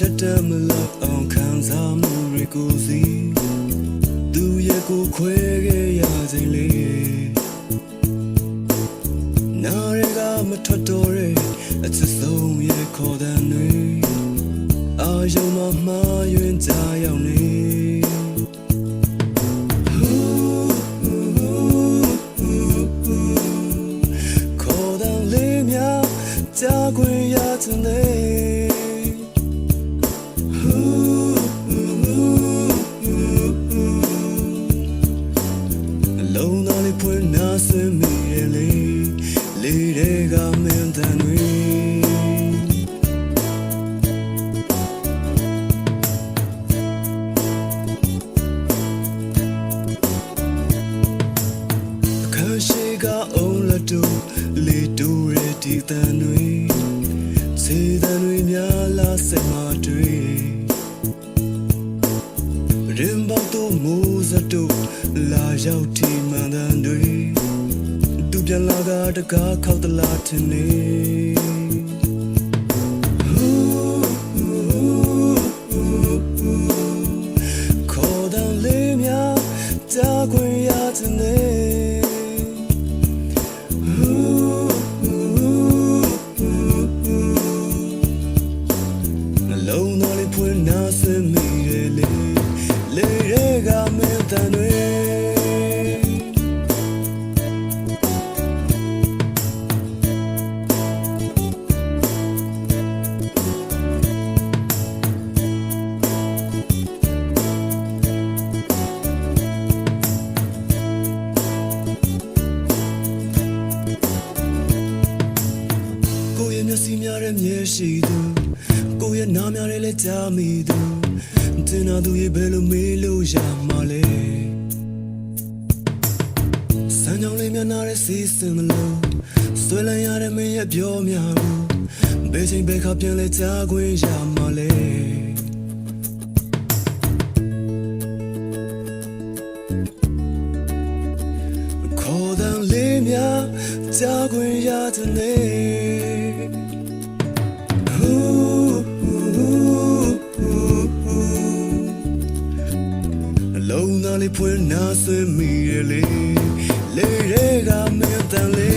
ရတမလောက်အောင်ခံစားမှုတွေကိုစီသူရဲ့ကိုခွဲခဲ့ရစဉ်လေးနားရကမထွက်တော့တဲ့အချစ်ဆုံးရဲ့ခေါ်တဲ့တွေအာယုံမမှားယွင်းကြရောက်နေခေါ်တဲ့လေးများကြားခွင့်ရတဲ့လုံးသားလေးဖွင့်နာဆင်းမိရဲ့လေးတွေကမင်းတန်တွေအခန်းရှိကအုံးလက်တို့လေးတူရဲ့ဒီတန်တွေခြေတန်တွေများလာစက်မတွေရင်ပေါတို့မိုးစတို့လာရောက်ထိမှန်တဲ့တွေသူပြန်လာကတကားခောက်တလားထင်နေခေါ်တဲ့လေးများကြားခွင့်ရတဲ့လုံးသားလေးဖွင့်နာဆင်းမိရဲ့လေးတွေကမင်းတန်တွေကိုယ့်ရဲ့မျက်စိများရဲ့မျက်ရှိသူကိုယ့်ရဲ့နားများရဲ့လက်ကြားမိသူတင်နာသူရဲ့ဘယ်လိုမေးလို့ရမှာလဲစံကြောင်လေးမျက်နှာရဲ့စီးစင်မလို့ဆွဲလန်းရတဲ့မင်းရဲ့ပြောများဘူးဘယ်ချိန်ဘယ်ခါပြန်လဲကြားခွင့်ရမှာလဲခေါ်တဲ့လေးများကြားခွင့်ရတဲ့လုံးသားလေးဖွင့်နာဆင်းမိရဲ့လေးတွေကမင်းတန်လေး